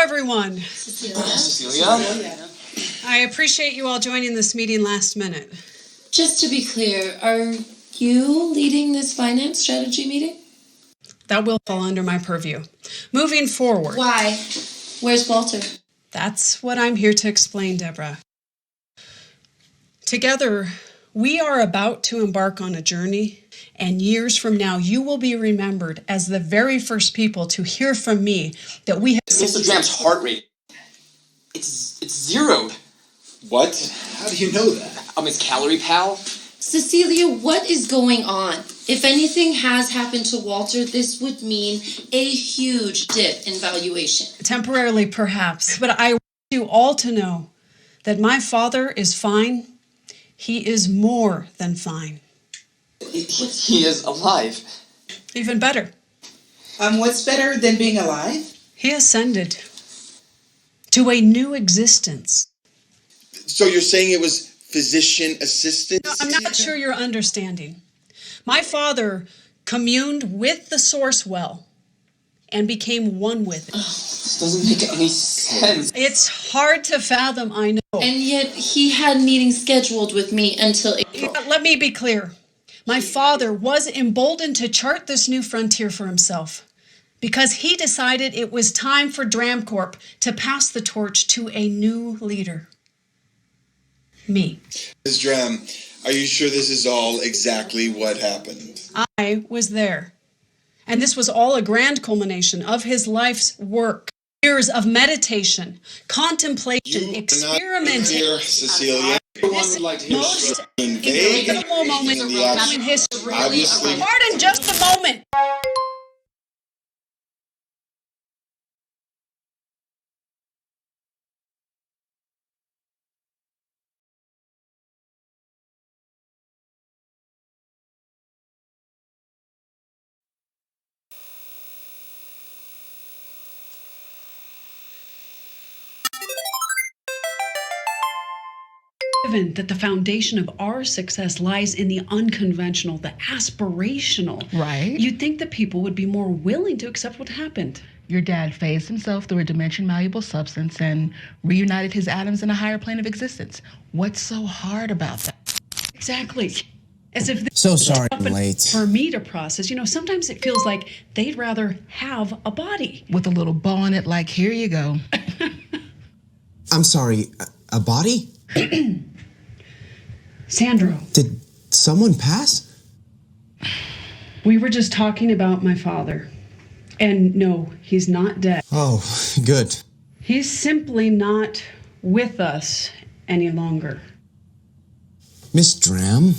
everyone. Cecilia? I appreciate you all joining this meeting last minute. Just to be clear, are you leading this finance strategy meeting? That will fall under my purview. Moving forward. Why? Where's Walter? That's what I'm here to explain, Deborah. Together, we are about to embark on a journey, and years from now, you will be remembered as the very first people to hear from me that we have... Mr. Dram's heart rate, it's zeroed. What? How do you know that? I'm his calorie pal. Cecilia, what is going on? If anything has happened to Walter, this would mean a huge dip in valuation. Temporarily, perhaps, but I want you all to know that my father is fine. He is more than fine. He is alive. Even better. What's better than being alive? He ascended to a new existence. So you're saying it was physician assistant? No, I'm not sure you're understanding. My father communed with the source well and became one with it. This doesn't make any sense. It's hard to fathom, I know. And yet he had meetings scheduled with me until April. Let me be clear. My father was emboldened to chart this new frontier for himself because he decided it was time for DramCorp to pass the torch to a new leader. Me. Ms. Dram, are you sure this is all exactly what happened? I was there. And this was all a grand culmination of his life's work. Years of meditation, contemplation, experimenting. Here, Cecilia. This is the most incredible moment in human history. Obviously. Pardon just a moment. Given that the foundation of our success lies in the unconventional, the aspirational, right? You'd think that people would be more willing to accept what happened. Your dad phased himself through a dimension-malleable substance and reunited his atoms in a higher plane of existence. What's so hard about that? Exactly. As if this So sorry was I'm late. for me to process. You know, sometimes it feels like they'd rather have a body. With a little bow on it, like, here you go. I'm sorry, a body? Sandro, Did someone pass? we were just talking about my father. And no, he's not dead. Oh, good. He's simply not with us any longer. Miss Dram,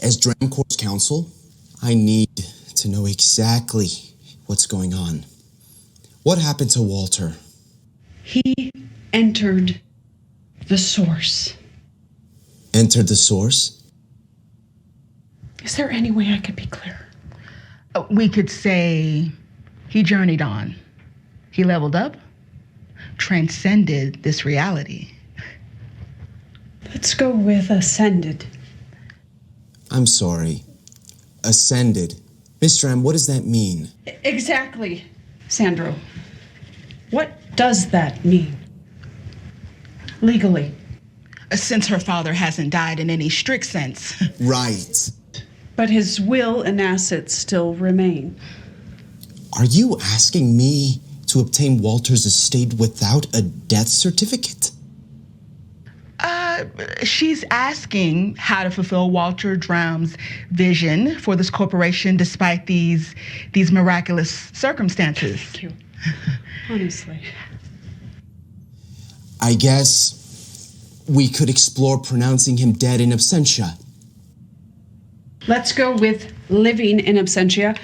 as DramCorp's counsel, I need to know exactly what's going on. What happened to Walter? He entered the source. Entered the source? Is there any way I could be clearer? We could say he journeyed on. He leveled up, transcended this reality. Let's go with ascended. I'm sorry. Ascended. Miss Dram, what does that mean? Exactly, Sandro. What does that mean? Legally. Since her father hasn't died in any strict sense. Right. But his will and assets still remain. Are you asking me to obtain Walter's estate without a death certificate? She's asking how to fulfill Walter Dram's vision for this corporation despite these miraculous circumstances. Thank you. Honestly. I guess we could explore pronouncing him dead in absentia. Let's go with living in absentia.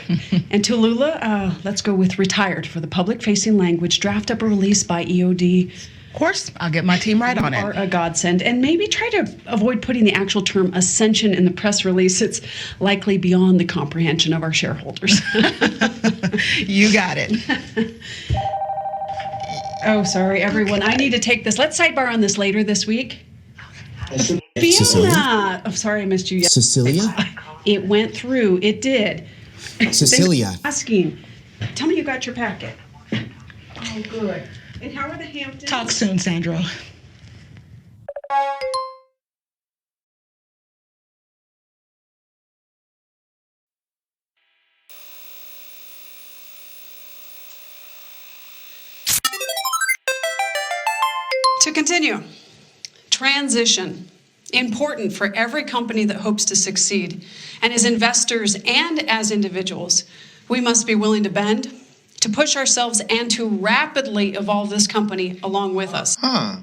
And Tallulah, let's go with retired for the public-facing language. Draft up a release by EOD. Of course, I'll get my team right on You are it. a godsend. And maybe try to avoid putting the actual term ascension in the press release. It's likely beyond the comprehension of our shareholders. You got it. Oh, sorry, everyone. I need to take this. Let's sidebar on this later this week. Cecilia? Fiona! Oh, sorry, I missed you. Cecilia? It went through. It did. Cecilia. Thanks for asking. Tell me you got your packet. Oh, good. And how are the Hamptons? Talk soon, Sandro. To continue, transition. Important for every company that hopes to succeed. And as investors and as individuals, we must be willing to bend, to push ourselves, and to rapidly evolve this company along with us. Huh.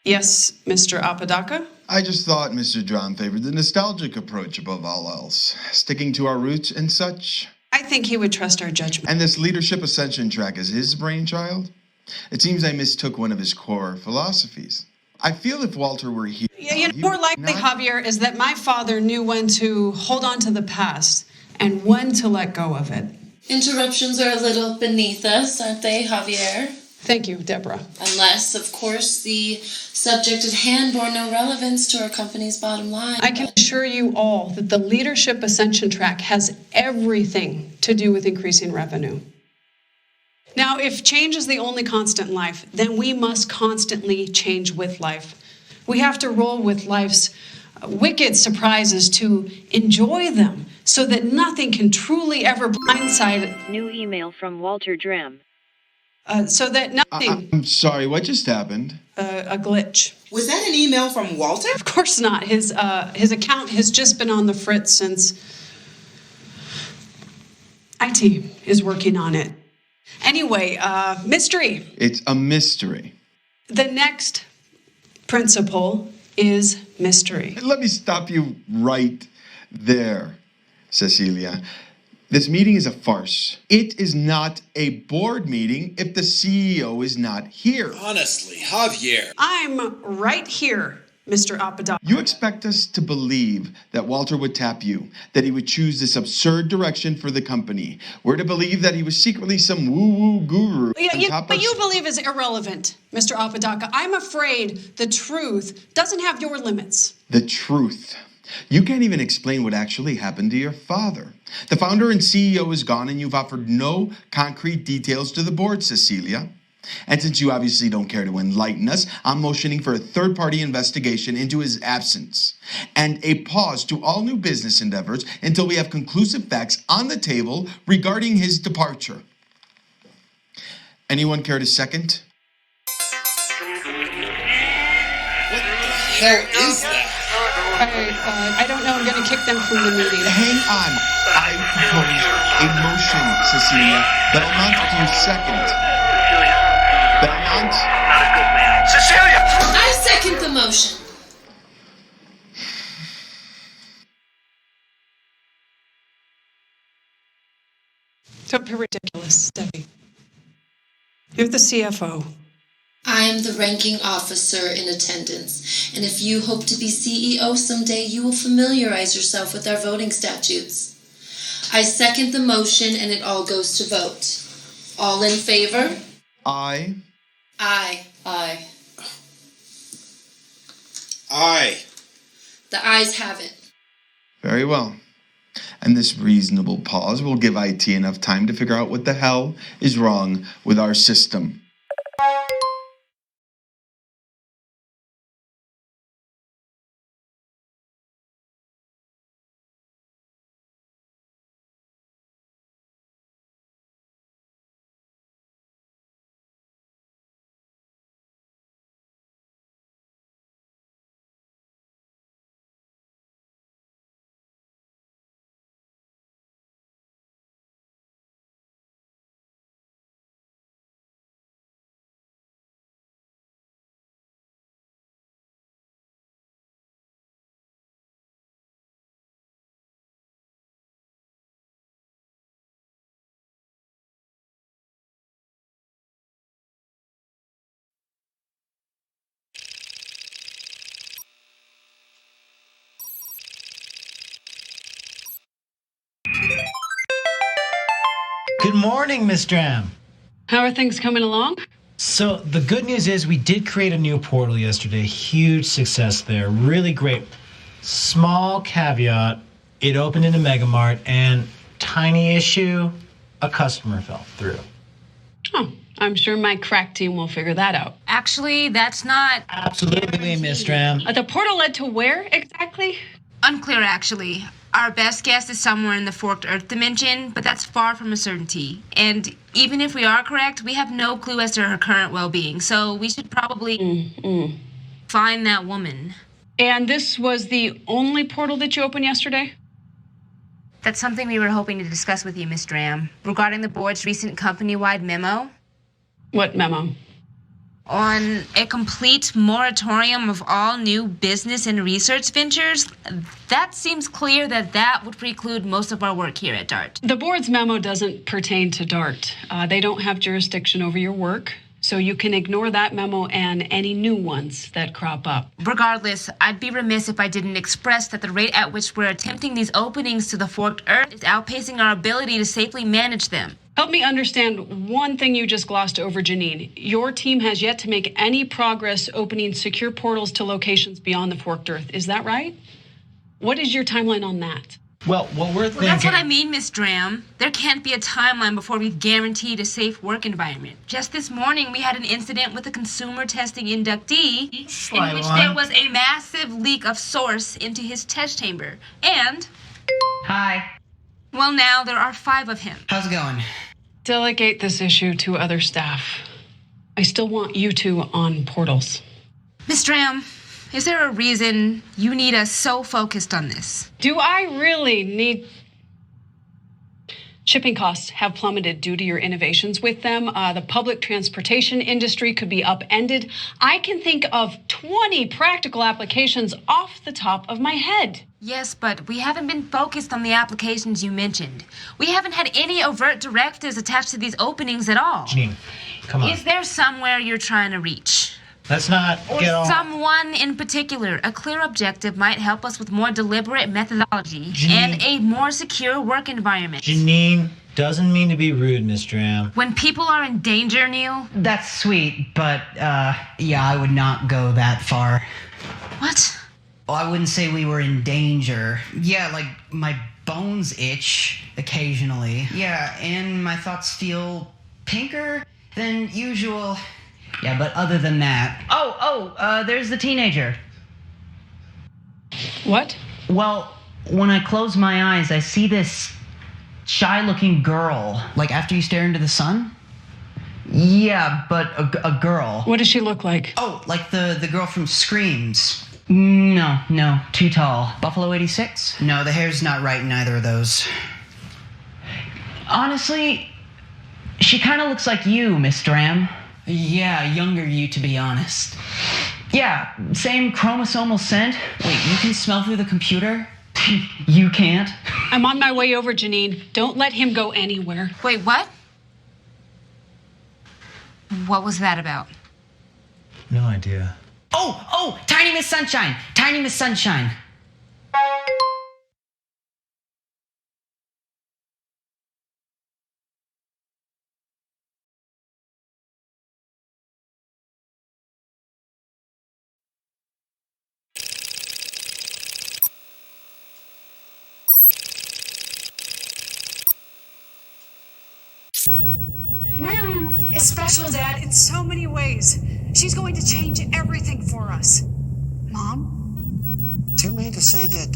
Yes, Mr. Apodaca? I just thought Mr. Drum favored the nostalgic approach above all else, sticking to our roots and such. I think he would trust our judgment. And this leadership ascension track is his brainchild? It seems I mistook one of his core philosophies. I feel if Walter were here... More likely, Javier, is that my father knew when to hold on to the past and when to let go of it. Interruptions are a little beneath us, aren't they, Javier? Thank you, Deborah. Unless, of course, the subject at hand bore no relevance to our company's bottom line. I can assure you all that the leadership ascension track has everything to do with increasing revenue. Now, if change is the only constant in life, then we must constantly change with life. We have to roll with life's wicked surprises to enjoy them so that nothing can truly ever blindside. New email from Walter Dram. So that nothing. I'm sorry, what just happened? A glitch. Was that an email from Walter? Of course not. His account has just been on the fritz since IT is working on it. Anyway, mystery. It's a mystery. The next principle is mystery. Let me stop you right there, Cecilia. This meeting is a farce. It is not a board meeting if the CEO is not here. Honestly, Javier. I'm right here, Mr. Apodaca. You expect us to believe that Walter would tap you, that he would choose this absurd direction for the company. We're to believe that he was secretly some woo-woo guru. But you believe is irrelevant, Mr. Apodaca. I'm afraid the truth doesn't have your limits. The truth. You can't even explain what actually happened to your father. The founder and CEO is gone and you've offered no concrete details to the board, Cecilia. And since you obviously don't care to enlighten us, I'm motioning for a third-party investigation into his absence and a pause to all new business endeavors until we have conclusive facts on the table regarding his departure. Anyone care to second? What the hell is that? I don't know. I'm going to kick them from the meeting. Hang on. I propose a motion, Cecilia. Belmont, do you second? Belmont? Not a good man. Cecilia! I second the motion. Don't be ridiculous, Debbie. You're the CFO. I am the ranking officer in attendance, and if you hope to be CEO someday, you will familiarize yourself with our voting statutes. I second the motion, and it all goes to vote. All in favor? Aye. Aye. Aye. The ayes have it. Very well. And this reasonable pause will give IT enough time to figure out what the hell is wrong with our system. Good morning, Miss Dram. How are things coming along? So the good news is we did create a new portal yesterday. Huge success there. Really great. Small caveat, it opened into Mega Mart and tiny issue, a customer fell through. Oh, I'm sure my crack team will figure that out. Actually, that's not Absolutely, Miss Dram. The portal led to where exactly? unclear, actually. Our best guess is somewhere in the Forked Earth dimension, but that's far from a certainty. And even if we are correct, we have no clue as to her current well-being, so we should probably find that woman. And this was the only portal that you opened yesterday? That's something we were hoping to discuss with you, Miss Dram, regarding the board's recent company-wide memo. What memo? On a complete moratorium of all new business and research ventures. That seems clear that would preclude most of our work here at DART. The board's memo doesn't pertain to DART. They don't have jurisdiction over your work, so you can ignore that memo and any new ones that crop up. Regardless, I'd be remiss if I didn't express that the rate at which we're attempting these openings to the Forked Earth is outpacing our ability to safely manage them. Help me understand one thing you just glossed over, Janine. Your team has yet to make any progress opening secure portals to locations beyond the Forked Earth. Is that right? What is your timeline on that? Well, what we're thinking... That's what I mean, Miss Dram. There can't be a timeline before we've guaranteed a safe work environment. Just this morning, we had an incident with a consumer testing inductee in which there was a massive leak of source into his test chamber. And... Hi. Well, now there are 5 of him. How's it going? Delegate this issue to other staff. I still want you two on portals. Miss Dram, is there a reason you need us so focused on this? Do I really need... Shipping costs have plummeted due to your innovations with them. The public transportation industry could be upended. I can think of 20 practical applications off the top of my head. Yes, but we haven't been focused on the applications you mentioned. We haven't had any overt directives attached to these openings at all. Janine, come on. Is there somewhere you're trying to reach? Let's not get all... Someone in particular. A clear objective might help us with more deliberate methodology Janine. and a more secure work environment. Janine, doesn't mean to be rude, Miss Dram. When people are in danger, Neil... That's sweet, but, yeah, I would not go that far. What? Well, I wouldn't say we were in danger. Yeah, like, my bones itch occasionally. Yeah, and my thoughts feel pinker than usual. Yeah, but other than that... there's the teenager. What? Well, when I close my eyes, I see this shy-looking girl. Like, after you stare into the sun? Yeah, but a girl. What does she look like? Oh, like the girl from Screams. No, too tall. Buffalo 86? No, the hair's not right in either of those. Honestly, she kind of looks like you, Miss Dram. Yeah, younger you, to be honest. Yeah, same chromosomal scent. Wait, you can smell through the computer? You can't? I'm on my way over, Janine. Don't let him go anywhere. Wait, what? What was that about? No idea. Oh, Tiny Miss Sunshine. Tiny Miss Sunshine. Marion is special, Dad, in so many ways. She's going to change everything for us. Mom? Do you mean to say that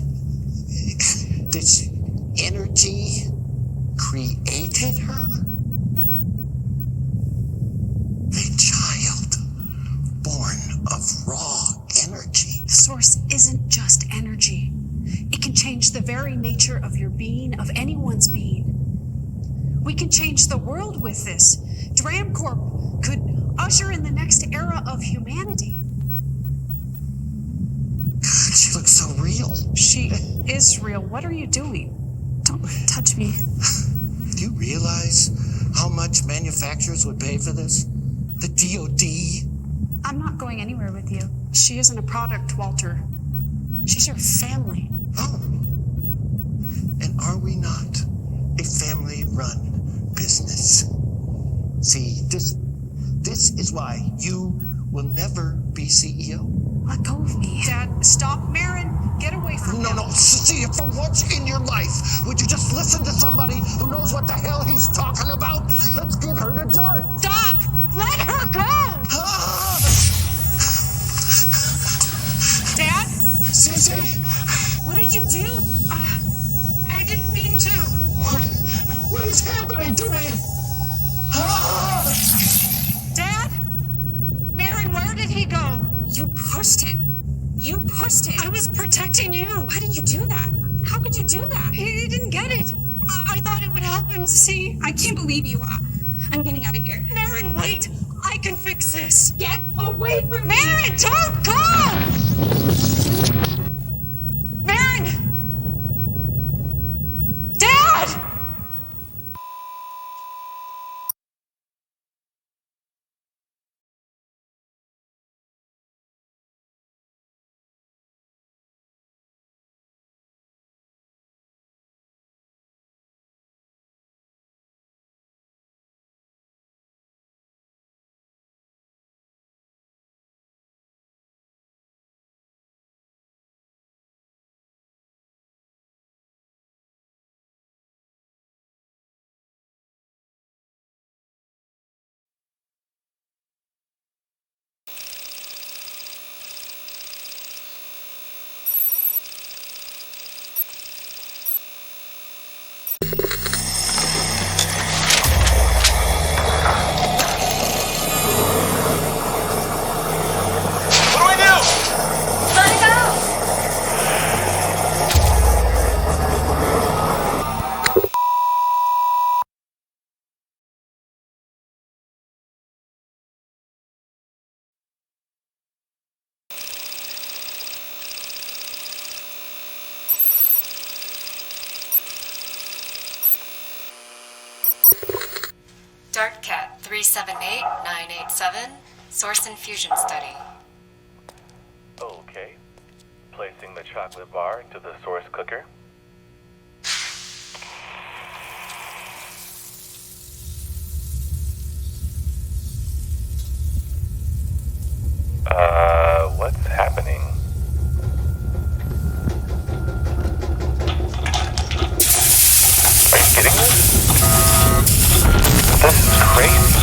this energy created her? A child born of raw energy. The source isn't just energy. It can change the very nature of your being, of anyone's being. We can change the world with this. Dramcorp could usher in the next era of humanity. God, she looks so real. She is real. What are you doing? Don't touch me. Do you realize how much manufacturers would pay for this? The DOD? I'm not going anywhere with you. She isn't a product, Walter. She's your family. Oh. And are we not a family-run business? See, this is why you will never be CEO. Let go of me. Dad, stop. Marin, get away from me. No. See, for once in your life, would you just listen to somebody who knows what the hell he's talking about? Let's get her to DART. Stop! What's happening to me? Dad? Marin, where did he go? You pushed him. You pushed him. I was protecting you. Why did you do that? How could you do that? He didn't get it. I thought it would help him see. I can't believe you. I'm getting out of here. Marin, wait. I can fix this. Get away from me. Marin, don't go! Marin! Dad! Dark Cat 378987, Source Infusion Study. Okay. Placing the chocolate bar into the source cooker. What's happening? Are you getting this? This is crazy.